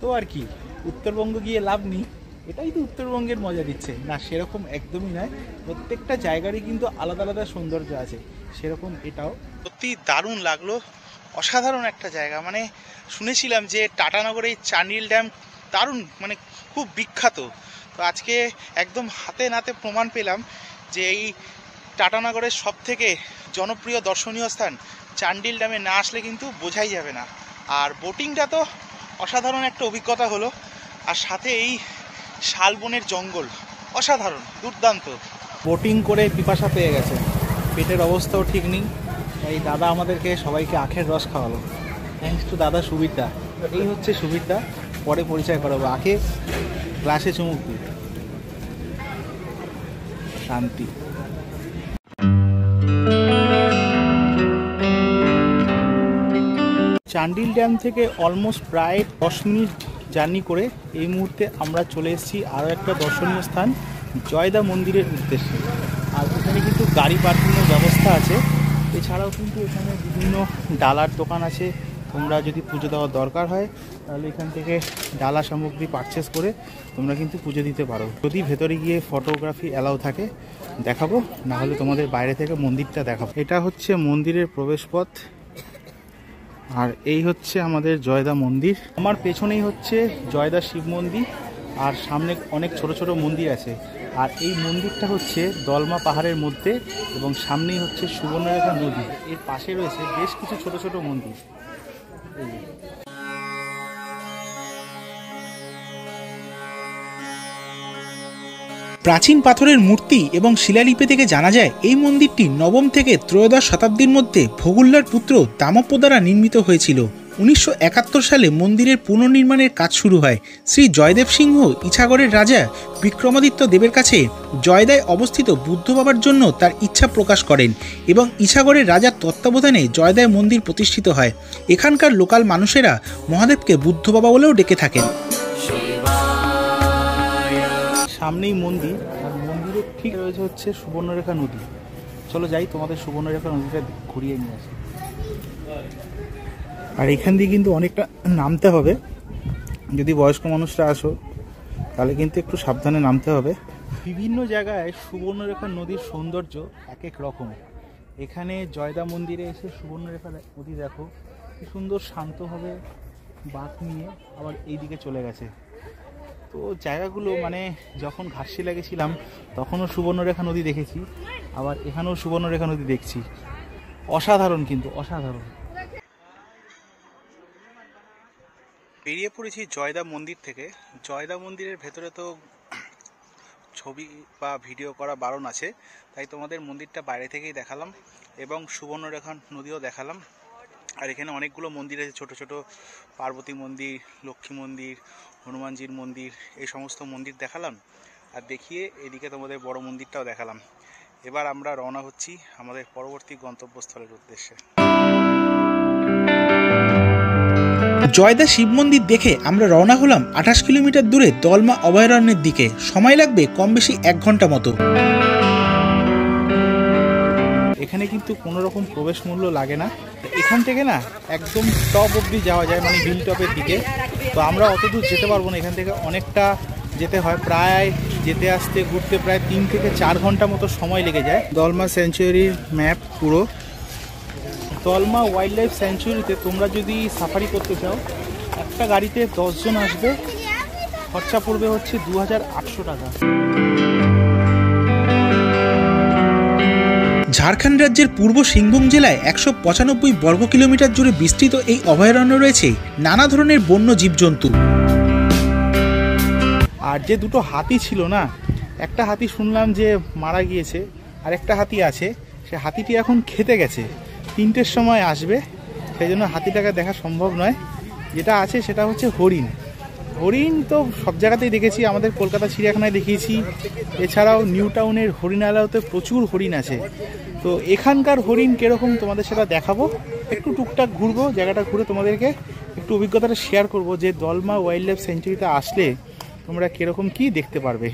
তো আর কি, উত্তরবঙ্গ গিয়ে লাভ নেই, এটাই তো উত্তরবঙ্গের মজা দিচ্ছে না, সেরকম একদমই নয়। প্রত্যেকটা জায়গারই কিন্তু আলাদা আলাদা সৌন্দর্য আছে, সেরকম এটাও। সত্যি দারুণ লাগলো, অসাধারণ একটা জায়গা। মানে শুনেছিলাম যে টাটানগরে এই চান্ডিল ড্যাম দারুণ, মানে খুব বিখ্যাত। তো আজকে একদম হাতে নাতে প্রমাণ পেলাম যে এই টাটানগরের সব থেকে জনপ্রিয় দর্শনীয় স্থান চান্ডিল ড্যামে না আসলে কিন্তু বোঝাই যাবে না। আর বোটিংটা তো অসাধারণ একটা অভিজ্ঞতা হলো, আর সাথে এই শালবনের জঙ্গল অসাধারণ, দুর্দান্ত। বোটিং করে পিপাসা পেয়ে গেছে, পেটের অবস্থাও ঠিক নেই, এই দাদা আমাদেরকে সবাইকে আখের রস খাওয়ালো। থ্যাঙ্কস টু দাদা সুবিরদা। এই হচ্ছে সুবিরদা, পরে পরিচয় করাবো। আখে গ্লাসে চুমুক দিই, শান্তি। চান্ডিল ড্যাম থেকে অলমোস্ট প্রায় 10 মিনিট জার্নি করে এই মুহূর্তে আমরা চলে এসেছি আরও একটা দর্শনীয় স্থান, জয়দা মন্দিরের উদ্দেশ্যে। আর এখানে কিন্তু গাড়ি পার্কিংয়ের ব্যবস্থা আছে। এছাড়াও কিন্তু এখানে বিভিন্ন ডালার দোকান আছে, তোমরা যদি পুজো দেওয়ার দরকার হয় তাহলে এখান থেকে ডালা সামগ্রী পারচেস করে তোমরা কিন্তু পুজো দিতে পারো। যদি ভেতরে গিয়ে ফটোগ্রাফি অ্যালাউ থাকে দেখাবো, না হলে তোমাদের বাইরে থেকে মন্দিরটা দেখাবো। এটা হচ্ছে মন্দিরের প্রবেশপথ, আর এই হচ্ছে আমাদের জয়দা মন্দির। আমার পেছনেই হচ্ছে জয়দা শিব মন্দির, আর সামনে অনেক ছোট ছোট মন্দির আছে। আর এই মন্দিরটা হচ্ছে দলমা পাহাড়ের মধ্যে, এবং সামনেই হচ্ছে সুবর্ণরেখা নদী। এর পাশে রয়েছে বেশ কিছু ছোট ছোট মন্দির। প্রাচীন পাথরের মূর্তি এবং শিলালিপি থেকে জানা যায় এই মন্দিরটি নবম থেকে ত্রয়োদশ শতাব্দীর মধ্যে ভগুল্লার পুত্র দামপ্প দ্বারা নির্মিত হয়েছিল। 1971 সালে মন্দিরের পুনর্নির্মাণের কাজ শুরু হয়। শ্রী জয়দেব সিংহ ইছাগড়ের রাজা বিক্রমাদিত্য দেবের কাছে জয়দায় অবস্থিত বুদ্ধ বাবার জন্য তার ইচ্ছা প্রকাশ করেন, এবং ইছাগড়ের রাজার তত্ত্বাবধানে জয়দায় মন্দির প্রতিষ্ঠিত হয়। এখানকার লোকাল মানুষেরা মহাদেবকে বুদ্ধ বাবা বলেও ডেকে থাকেন। সামনেই মন্দির, আর মন্দিরের ঠিক রয়েছে হচ্ছে সুবর্ণরেখা নদী। চলো যাই, তোমাদের সুবর্ণরেখা নদীটা ঘুরিয়ে নিয়ে আসি। আর এখান দিয়ে কিন্তু অনেকটা নামতে হবে, যদি বয়স্ক মানুষরা আসো তাহলে কিন্তু একটু সাবধানে নামতে হবে। বিভিন্ন জায়গায় সুবর্ণরেখা নদীর সৌন্দর্য এক এক রকম। এখানে জয়দা মন্দিরে এসে সুবর্ণরেখা নদী দেখো কি সুন্দর, শান্তভাবে বাঁক নিয়ে আবার এই দিকে চলে গেছে। তো জায়গাগুলো, মানে যখন ঘাটশিলা গেছিলাম তখনও সুবর্ণরেখা নদী দেখেছি, আবার এখানেও সুবর্ণরেখা নদী দেখছি। অসাধারণ, কিন্তু অসাধারণ। বেরিয়ে পড়েছি জয়দা মন্দির থেকে। জয়দা মন্দিরের ভেতরে তো ছবি বা ভিডিও করা বারণ আছে, তাই তোমাদের মন্দিরটা বাইরে থেকেই দেখালাম, এবং সুবর্ণরেখা নদীও দেখালাম। আর এখানে অনেকগুলো মন্দির আছে, ছোট ছোট পার্বতী মন্দির, লক্ষ্মী মন্দির, হনুমানজির মন্দির, এই সমস্ত মন্দির দেখালাম। আর দেখিয়ে এদিকে তোমাদের বড় মন্দিরটাও দেখালাম। এবার আমরা রওনা হচ্ছি আমাদের পরবর্তী গন্তব্যস্থলের উদ্দেশ্যে। জয়দা শিব মন্দির দেখে আমরা রওনা হলাম 28 কিলোমিটার দূরে দলমা অভয়ারণ্যের দিকে। সময় লাগবে কম বেশি 1 ঘন্টা মতো। এখানে কিন্তু কোনো রকম প্রবেশ মূল্য লাগে না। এখান থেকে না একদম টপ অবধি যাওয়া যায়, মানে হিল টপের দিকে। তো আমরা অত দূর যেতে পারবো না, এখান থেকে অনেকটা যেতে হয়, প্রায় যেতে আসতে ঘুরতে প্রায় 3 থেকে 4 ঘন্টা মতো সময় লেগে যায়। দলমা স্যাংচুয়ারির ম্যাপ পুরো। দলমা ওয়াইল্ড লাইফ স্যাংচুয়ারিতে তোমরা যদি সাফারি করতে চাও, একটা গাড়িতে 10 জন আসবে, খরচা পড়বে হচ্ছে 2800 টাকা। ঝাড়খণ্ড রাজ্যের পূর্ব সিংভূম জেলায় 195 বর্গ কিলোমিটার জুড়ে বিস্তৃত এই অভয়ারণ্য রয়েছে নানা ধরনের বন্য জীবজন্তু। আর যে দুটো হাতি ছিল না, একটা হাতি শুনলাম যে মারা গিয়েছে, আর একটা হাতি আছে, সে হাতিটি এখন খেতে গেছে, 3টের সময় আসবে, সেই জন্য হাতিটাকে দেখা সম্ভব নয়। যেটা আছে সেটা হচ্ছে হরিণ। হরিণ তো সব জায়গাতেই দেখেছি, আমাদের কলকাতা চিড়িয়াখানায় দেখিয়েছি, এছাড়াও নিউ টাউনের হরিণালয়তে প্রচুর হরিণ আছে। তো এখানকার হরিণ কীরকম তোমাদের সেটা দেখাবো, একটু টুকটাক ঘুরবো, জায়গাটা ঘুরে তোমাদেরকে একটু অভিজ্ঞতাটা শেয়ার করব যে দলমা ওয়াইল্ড লাইফ সেঞ্চুরিতে আসলে তোমরা কীরকম কী দেখতে পারবে।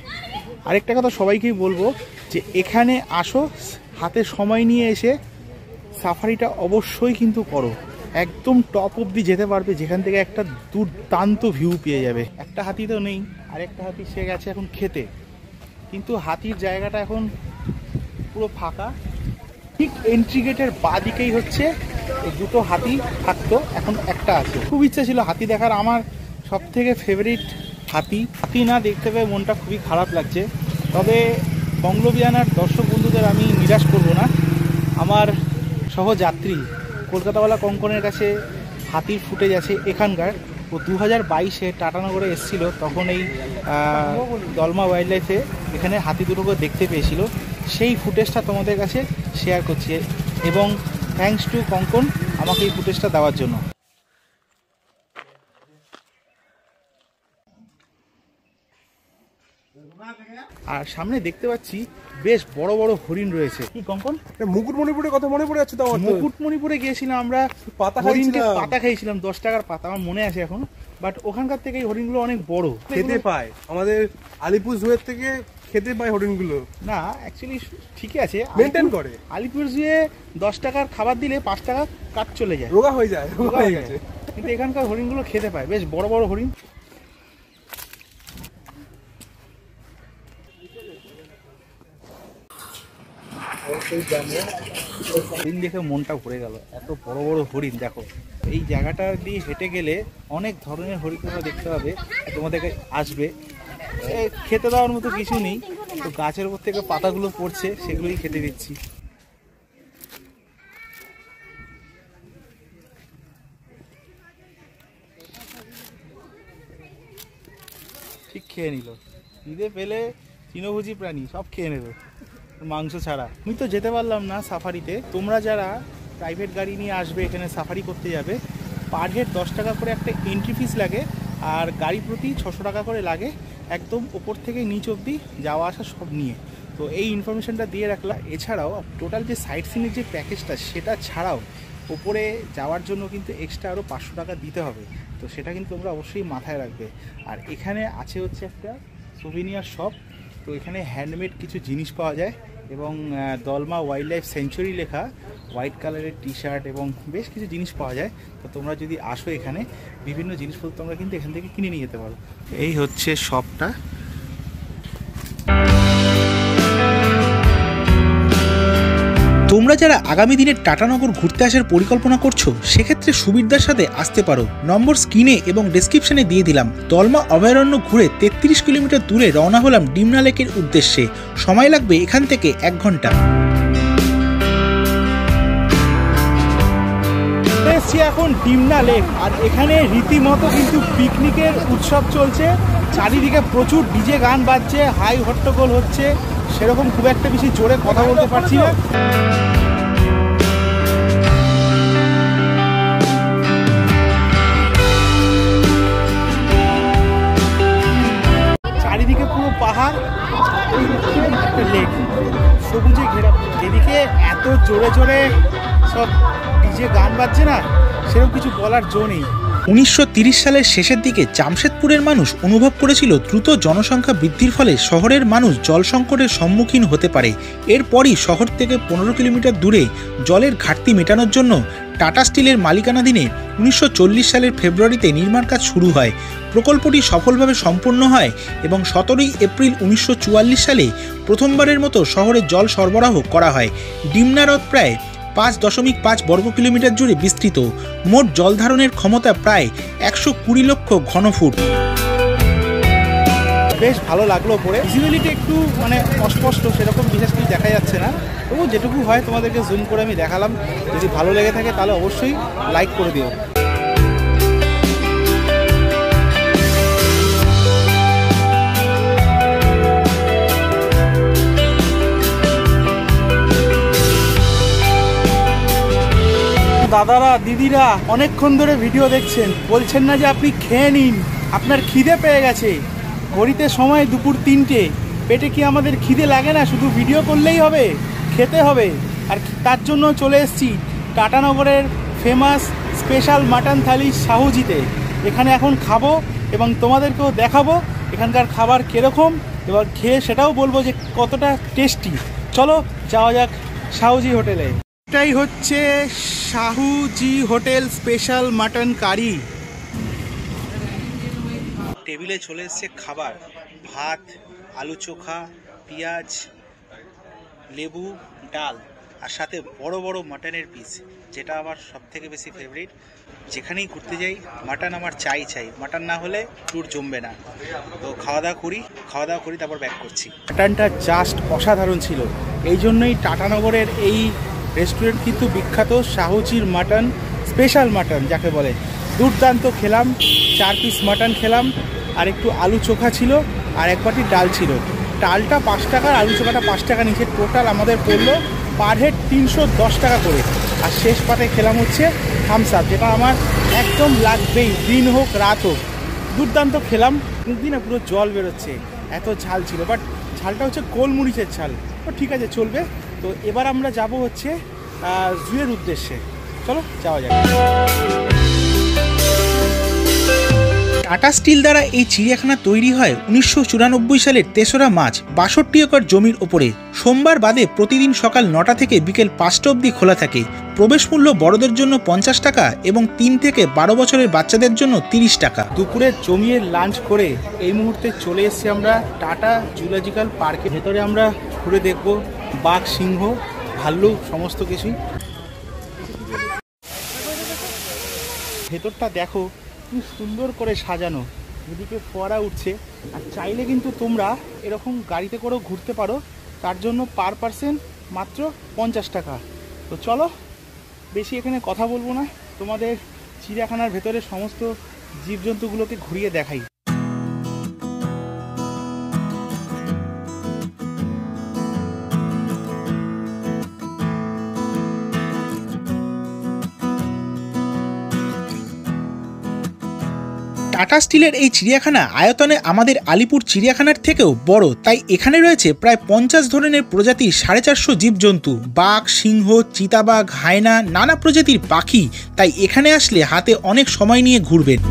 আরেকটা কথা সবাইকেই বলবো যে এখানে আসো, হাতে সময় নিয়ে এসে সাফারিটা অবশ্যই কিন্তু করো, একদম টপ অবধি যেতে পারবে, যেখান থেকে একটা দুর্দান্ত ভিউ পেয়ে যাবে। একটা হাতি তো নেই, আরেকটা হাতি সে গেছে এখন খেতে, কিন্তু হাতির জায়গাটা এখন পুরো ফাঁকা। ঠিক এন্ট্রি গেটের বাঁদিকেই হচ্ছে এই দুটো হাতি থাকতো, এখন একটা আছে। খুব ইচ্ছা ছিল হাতি দেখার, আমার সব থেকে ফেভারিট হাতি না দেখতে পেয়ে মনটা খুবই খারাপ লাগছে। তবে বঙ্গলবিয়ানার দর্শক বন্ধুদের আমি নিরাশ করব না, আমার সহযাত্রী কলকাতাওয়ালা কঙ্কনের কাছে হাতির ফুটেজ আছে এখানকার। ও 2022-এ টাটানগরে এসেছিলো, তখন এই দলমা ওয়াইল্ড লাইফে এখানে হাতি দুটোকে দেখতে পেয়েছিল, সেই ফুটেজটা তোমাদের কাছে শেয়ার করছি। এবং থ্যাঙ্কস টু কঙ্কন আমাকে এই ফুটেজটা দেওয়ার জন্য। আর সামনে দেখতে পাচ্ছি বেশ বড় বড় হরিণ রয়েছে। কি কঙ্কন, মুকুটমণিপুরের কথা মনে পড়ে যাচ্ছে তো আমার। মুকুটমণিপুরে গিয়েছিলাম আমরা, পাতা খাইছিলাম, 10 টাকার পাতা, আমার মনে আছে এখন। বাট ওখানকার থেকে এই হরিণগুলো অনেক বড় খেতে পায়, আমাদের আলিপুর জুয়ের থেকে খেতে পায় হরিণগুলো। না অ্যাকচুয়ালি ঠিকই আছে, মেনটেন করে। আলিপুর জুয়ে 10 টাকার খাবার দিলে 5 টাকা কাট চলে যায়, রোগা হয়ে যায়, রোগা হয়ে গেছে। কিন্তু এখানকার হরিণগুলো খেতে পায়, বেশ বড় বড় হরিণ। হরিণ দেখে মনটা ভরে গেল, এত বড় বড় হরিণ দেখো। এই জায়গাটা দিয়ে হেঁটে গেলে অনেক ধরনের হরিণ তোমরা দেখতে পাবে, তোমাদেরকে আসবে। খেতে দেওয়ার মতো কিছু নেই, তো গাছের উপর থেকে পাতাগুলো পড়ছে, সেগুলোই খেতে দিচ্ছি। ঠিক খেয়ে নিল, খিদে পেলে তৃণভোজী প্রাণী সব খেয়ে নেবে মাংস ছাড়া। আমি তো যেতে পারলাম না সাফারিতে, তোমরা যারা প্রাইভেট গাড়ি নিয়ে আসবে এখানে সাফারি করতে যাবে, পার হেড 10 টাকা করে একটা এন্ট্রি ফিস লাগে, আর গাড়ি প্রতি 600 টাকা করে লাগে, একদম ওপর থেকে নিচ অবধি যাওয়া আসা সব নিয়ে। তো এই ইনফরমেশনটা দিয়ে রাখলাম। এছাড়াও টোটাল যে সাইট সিনের যে প্যাকেজটা, সেটা ছাড়াও ওপরে যাওয়ার জন্য কিন্তু এক্সট্রা আরও 500 টাকা দিতে হবে, তো সেটা কিন্তু তোমরা অবশ্যই মাথায় রাখবে। আর এখানে আছে হচ্ছে একটা সোভিনিয়ার শপ, তো এখানে হ্যান্ডমেড কিছু জিনিস পাওয়া যায়, এবং দলমা ওয়াইল্ড লাইফ সেঞ্চুরি লেখা হোয়াইট কালারের টি শার্ট এবং বেশ কিছু জিনিস পাওয়া যায়। তো তোমরা যদি আসো এখানে, বিভিন্ন জিনিসপত্র তোমরা কিন্তু এখান থেকে কিনে নিয়ে যেতে পারো। এই হচ্ছে শপটা। তোমরা যারা আগামী দিনে টাটানগর ঘুরতে আসার পরিকল্পনা করছো, সেক্ষেত্রে সুবিধার সাথে আসতে পারো। নম্বর স্ক্রিনে এবং ডেসক্রিপশনে দিয়ে দিলাম। দলমা অভয়ারণ্য ঘুরে 33 কিলোমিটার দূরে রওনা হলাম ডিমনা লেকের উদ্দেশ্যে। সময় লাগবে এখান থেকে 1 ঘন্টা। এসছি এখন ডিমনা লেক, আর এখানে রীতিমতো কিন্তু পিকনিকের উৎসব চলছে। চারিদিকে প্রচুর ডিজে গান বাজছে, হাই হট্টগোল হচ্ছে, সেরকম খুব একটা বেশি জোরে কথা বলতে পারছি না। চারিদিকে পুরো পাহাড়, একটা লেক, সবুজে ঘেরা। এদিকে এত জোরে জোরে সব ডিজে গান বাজছে না, সেরকম কিছু বলার জো নেই। 1930 সালের শেষের দিকে জামশেদপুরের মানুষ অনুভব করেছিল দ্রুত জনসংখ্যা বৃদ্ধির ফলে শহরের মানুষ জল সংকটের সম্মুখীন হতে পারে। এরপরই শহর থেকে 15 কিলোমিটার দূরে জলের ঘাটতি মেটানোর জন্য টাটা স্টিলের মালিকানাধীনে 1940 সালের ফেব্রুয়ারিতে নির্মাণ কাজ শুরু হয়। প্রকল্পটি সফলভাবে সম্পন্ন হয় এবং 17 এপ্রিল 1944 সালে প্রথমবারের মতো শহরে জল সরবরাহ করা হয়। ডিমনা হ্রদ প্রায় 5.5 বর্গ কিলোমিটার জুড়ে বিস্তৃত। মোট জল ধারণের ক্ষমতা প্রায় 120 লক্ষ ঘনফুট। বেশ ভালো লাগলো পরে। ভিজুয়ালিটি একটু অস্পষ্ট, সেরকম বিশেষ কিছু দেখা যাচ্ছে না, তবু যেটুকু হয় তোমাদেরকে জুম করে আমি দেখালাম। যদি ভালো লেগে থাকে তাহলে অবশ্যই লাইক করে দিও। দাদারা দিদিরা অনেকক্ষণ ধরে ভিডিও দেখছেন, বলছেন না যে আপনি খেয়ে নিন, আপনার খিদে পেয়ে গেছে। ঘড়িতে সময় দুপুর 3টে, পেটে কি আমাদের খিদে লাগে না? শুধু ভিডিও করলেই হবে? খেতে হবে। আর তার জন্য চলে এসেছি টাটানগরের ফেমাস স্পেশাল মাটন থালি শাহুজিতে। এখানে এখন খাবো এবং তোমাদেরকেও দেখাবো এখানকার খাবার কীরকম, এবার খেয়ে সেটাও বলবো যে কতটা টেস্টি। চলো যাওয়া যাক শাহুজি হোটেলে। এটাই হচ্ছে শাহুজি হোটেল স্পেশাল মাটন কারি। টেবিলে চলে এসছে খাবার, ভাত, আলু চোখা, পেঁয়াজ, লেবু, ডাল, আর সাথে বড় বড় মাটনের পিস, যেটা আমার সব থেকে বেশি ফেভারিট। যেখানেই ঘুরতে যাই মাটন আমার চাই, মাটন না হলে ট্যুর জমবে না। তো খাওয়া দাওয়া করি তারপর ব্যাক করছি। মাটনটা জাস্ট অসাধারণ ছিল, এই জন্যই টাটানগরের এই রেস্টুরেন্ট কিন্তু বিখ্যাত, শাহুজির মাটন, স্পেশাল মাটন যাকে বলে। দুর্দান্ত খেলাম, 4 পিস মাটন খেলাম, আর একটু আলু চোখা ছিল, আর 1 বাটি ডাল ছিল। ডালটা 5 টাকা, আলু চোখাটা 5 টাকা নিচে, টোটাল আমাদের পড়লো পার হেড 310 টাকা করে। আর শেষ পাতে খেলাম হচ্ছে থামস আপ, যেটা আমার একদম লাগবেই, দিন হোক রাত হোক। দুর্দান্ত খেলাম, দিন পুরো জল বেরোচ্ছে, এত ঝাল ছিল, বাট ঝালটা হচ্ছে গোলমরিচের ঝাল, তো ঠিক আছে চলবে। তো এবার আমরা যাব হচ্ছে জুয়ের উদ্দেশ্যে, চলো যাওয়া যাক। টাটা স্টিল দ্বারা এই চিড়িয়াখানা তৈরি হয় 1994 সালের 3রা মার্চ 62 একর জমির ওপরে। সোমবার বাদে প্রতিদিন সকাল 9টা থেকে বিকেল 5টা অবধি খোলা থাকে। প্রবেশ মূল্য বড়দের জন্য 50 টাকা এবং 3 থেকে 12 বছরের বাচ্চাদের জন্য 30 টাকা। দুপুরে জমিয়ে লাঞ্চ করে এই মুহূর্তে চলে এসেছি আমরা টাটা জুলজিক্যাল পার্কে। ভেতরে আমরা ঘুরে দেখব বাঘ, সিংহ, ভাল্লুক সমস্ত কিছুই। ভেতরটা দেখো কি সুন্দর করে সাজানো, এদিকে ফোয়ারা উঠছে। আর চাইলে কিন্তু তোমরা এরকম গাড়িতে করেও ঘুরতে পারো, তার জন্য পার পার্সন মাত্র 50 টাকা। তো চলো বেশি এখানে কথা বলবো না, তোমাদের চিড়িয়াখানার ভেতরে সমস্ত জীবজন্তুগুলোকে ঘুরিয়ে দেখাই। টাটা স্টিলের এই চিড়িয়াখানা আয়তনে আমাদের আলিপুর চিড়িয়াখানার থেকেও বড়, তাই এখানে রয়েছে প্রায় 50 ধরনের প্রজাতির 450 জীবজন্তু, বাঘ, সিংহ, চিতাবাঘ, হায়না, নানা প্রজাতির পাখি। তাই এখানে আসলে হাতে অনেক সময় নিয়ে ঘুরবেন।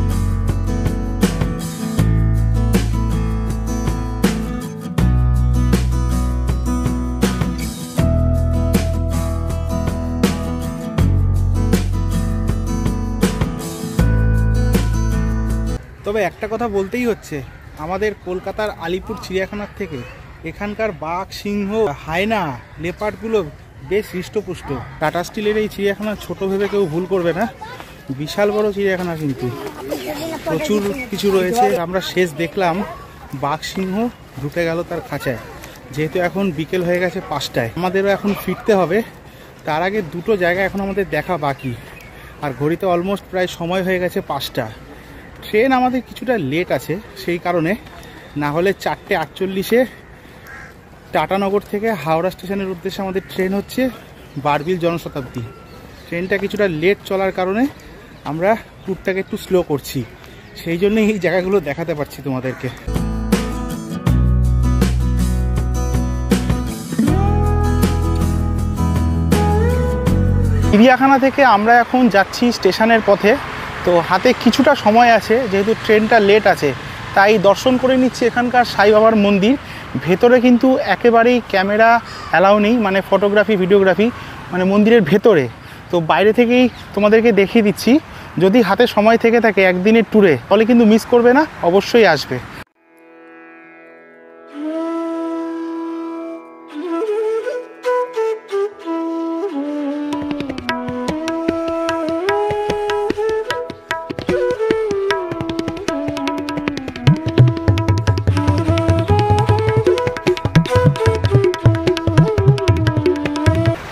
তবে একটা কথা বলতেই হচ্ছে, আমাদের কলকাতার আলিপুর চিড়িয়াখানার থেকে এখানকার বাঘ, সিংহ, হায়না, লেপার্ডগুলো বেশ হৃষ্টপুষ্ট। টাটা স্টিলের এই চিড়িয়াখানা ছোট ভেবে কেউ ভুল করবে না, বিশাল বড় চিড়িয়াখানা, কিন্তু প্রচুর কিছু রয়েছে। আমরা শেষ দেখলাম বাঘ, সিংহ ঢুকে গেল তার খাঁচায়, যেহেতু এখন বিকেল হয়ে গেছে 5টায়, আমাদেরও এখন ফিরতে হবে। তার আগে 2টো জায়গা এখন আমাদের দেখা বাকি, আর ঘড়িতে অলমোস্ট প্রায় সময় হয়ে গেছে 5টা। ট্রেন আমাদের কিছুটা লেট আছে, সেই কারণে না হলে 4:48-এ টাটানগর থেকে হাওড়া স্টেশনের উদ্দেশ্যে আমাদের ট্রেন হচ্ছে বারবিল জনশতাব্দী। ট্রেনটা কিছুটা লেট চলার কারণে আমরা ট্যুরটাকে একটু স্লো করছি, সেই জন্যই এই জায়গাগুলো দেখাতে পারছি তোমাদেরকে। চিড়িয়াখানা থেকে আমরা এখন যাচ্ছি স্টেশনের পথে। তো হাতে কিছুটা সময় আছে, যেহেতু ট্রেনটা লেট আছে, তাই দর্শন করে নিচ্ছি এখানকার সাই বাবার মন্দির। ভেতরে কিন্তু একেবারেই ক্যামেরা অ্যালাউ নেই, মানে ফটোগ্রাফি, ভিডিওগ্রাফি, মানে মন্দিরের ভেতরে। তো বাইরে থেকেই তোমাদেরকে দেখিয়ে দিচ্ছি। যদি হাতে সময় থেকে থাকে একদিনের ট্যুরে, তাহলে কিন্তু মিস করবে না, অবশ্যই আসবে।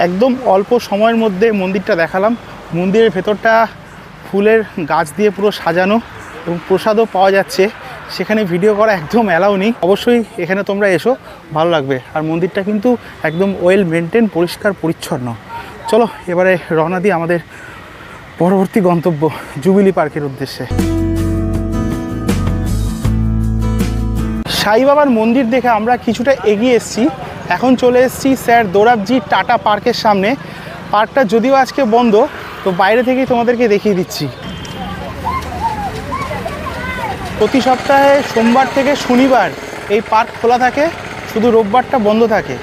একদম অল্প সময়ের মধ্যে মন্দিরটা দেখালাম। মন্দিরের ভেতরটা ফুলের গাছ দিয়ে পুরো সাজানো এবং প্রসাদও পাওয়া যাচ্ছে। সেখানে ভিডিও করা একদম অ্যালাউ নেই, অবশ্যই এখানে তোমরা এসো, ভালো লাগবে। আর মন্দিরটা কিন্তু একদম ওয়েল মেনটেন, পরিষ্কার পরিচ্ছন্ন। চলো এবারে রওনা দিই আমাদের পরবর্তী গন্তব্য জুবিলি পার্কের উদ্দেশ্যে। সাই বাবার মন্দির দেখে আমরা কিছুটা এগিয়ে এসেছি। এখন চলে এসেছি স্যার দোরাবজি টাটা পার্কের সামনে। পার্কটা যদিও আজকে বন্ধ, তো বাইরে থেকেই তোমাদেরকে দেখিয়ে দিচ্ছি। প্রতি সপ্তাহে সোমবার থেকে শনিবার এই পার্ক খোলা থাকে, শুধু রোববারটা বন্ধ থাকে।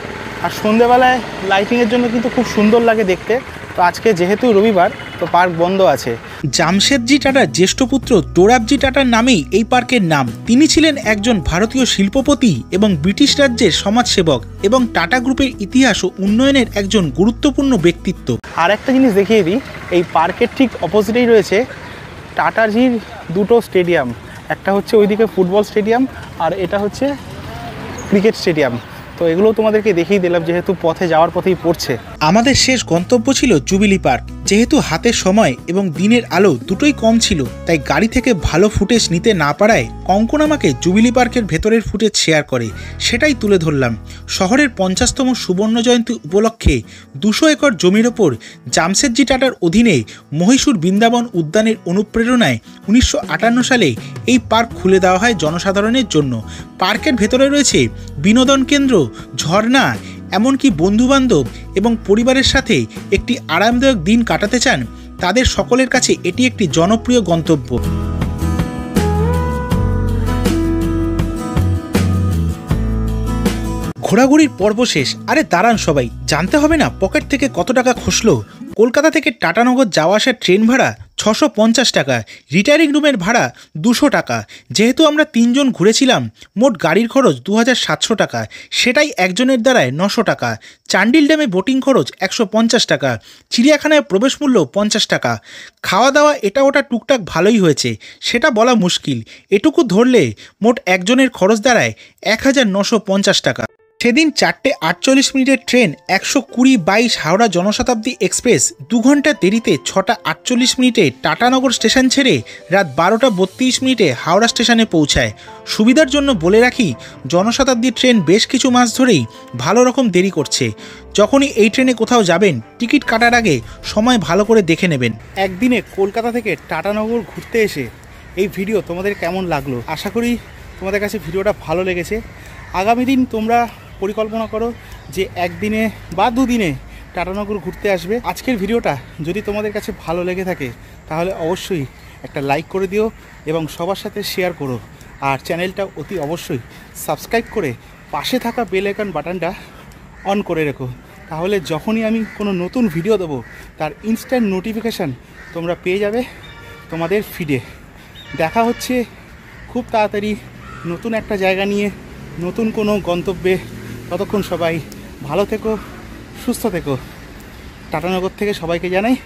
আর সন্ধেবেলায় লাইটিংয়ের জন্য কিন্তু খুব সুন্দর লাগে দেখতে। তো আজকে যেহেতু রবিবার, তো পার্ক বন্ধ আছে। জামশেদজি টাটার জ্যেষ্ঠ পুত্র দোরাবজি টাটার নামেই এই পার্কের নাম। তিনি ছিলেন একজন ভারতীয় শিল্পপতি এবং ব্রিটিশ রাজ্যের সমাজসেবক এবং টাটা গ্রুপের ইতিহাস ও উন্নয়নের একজন গুরুত্বপূর্ণ ব্যক্তিত্ব। আর একটা জিনিস দেখিয়ে দিই, এই পার্কের ঠিক অপোজিটেই রয়েছে টাটাজির দুটো স্টেডিয়াম। একটা হচ্ছে ওইদিকে ফুটবল স্টেডিয়াম, আর এটা হচ্ছে ক্রিকেট স্টেডিয়াম। তো এগুলো তোমাদেরকে দেখিয়ে দিলাম, যেহেতু পথে যাওয়ার পথেই পড়ছে। আমাদের শেষ গন্তব্য ছিল জুবিলি পার্ক। যেহেতু হাতের সময় এবং দিনের আলো দুটোই কম ছিল, তাই গাড়ি থেকে ভালো ফুটেজ নিতে না পারায় কঙ্কন আমাকে জুবিলি পার্কের ভেতরের ফুটেজ শেয়ার করে, সেটাই তুলে ধরলাম। শহরের 50তম সুবর্ণ জয়ন্তী উপলক্ষে 200 একর জমির ওপর জামশেদজি টাটার অধীনে মহীশূর বৃন্দাবন উদ্যানের অনুপ্রেরণায় 1958 সালে এই পার্ক খুলে দেওয়া হয় জনসাধারণের জন্য। পার্কের ভেতরে রয়েছে বিনোদন কেন্দ্র, ঝর্ণা, এমনকি বন্ধুবান্ধব এবং পরিবারের সাথে একটি আরামদায়ক দিন কাটাতে চান, তাদের সকলের কাছে এটি একটি জনপ্রিয় গন্তব্য। ঘোরাঘুরির পর্ব শেষ। আরে দাঁড়ান সবাই, জানতে হবে না পকেট থেকে কত টাকা খসলো? কলকাতা থেকে টাটানগর যাওয়া আসার ট্রেন ভাড়া 650 টাকা, রিটায়ারিং রুমের ভাড়া 200 টাকা। যেহেতু আমরা 3 জন ঘুরেছিলাম, মোট গাড়ির খরচ 2700 টাকা, সেটাই একজনের দ্বারায় 900 টাকা। চান্ডিল ড্যামে বোটিং খরচ 150 টাকা, চিড়িয়াখানায় প্রবেশ মূল্য 50 টাকা। খাওয়া দাওয়া এটা ওটা টুকটাক ভালোই হয়েছে, সেটা বলা মুশকিল। এটুকু ধরলে মোট একজনের খরচ দাঁড়ায় 1950 টাকা। সেদিন 4:48 ট্রেন 120/22 হাওড়া জনশতাব্দী এক্সপ্রেস 2 ঘন্টা দেরিতে 6:48 টাটানগর স্টেশন ছেড়ে রাত 12:32 হাওড়া স্টেশনে পৌঁছায়। সুবিধার জন্য বলে রাখি, জনশতাব্দী ট্রেন বেশ কিছু মাস ধরেই ভালো রকম দেরি করছে। যখনই এই ট্রেনে কোথাও যাবেন, টিকিট কাটার আগে সময় ভালো করে দেখে নেবেন। একদিনে কলকাতা থেকে টাটানগর ঘুরতে এসে এই ভিডিও তোমাদের কেমন লাগলো? আশা করি তোমাদের কাছে ভিডিওটা ভালো লেগেছে। আগামী দিন তোমরা পরিকল্পনা করো যে একদিনে বা 2 দিনে টাটানগর ঘুরতে আসবে। আজকের ভিডিওটা যদি তোমাদের কাছে ভালো লেগে থাকে, তাহলে অবশ্যই একটা লাইক করে দিও এবং সবার সাথে শেয়ার করো। আর চ্যানেলটা অতি অবশ্যই সাবস্ক্রাইব করে পাশে থাকা বেল আইকন বাটনটা অন করে রেখো, তাহলে যখনই আমি কোনো নতুন ভিডিও দেবো, তার ইনস্ট্যান্ট নোটিফিকেশান তোমরা পেয়ে যাবে তোমাদের ফিডে। দেখা হচ্ছে খুব তাড়াতাড়ি নতুন একটা জায়গা নিয়ে, নতুন কোনো গন্তব্যে। ততক্ষণ সবাই ভালো থেকো, সুস্থ থেকো। টাটানগর থেকে সবাইকে জানাই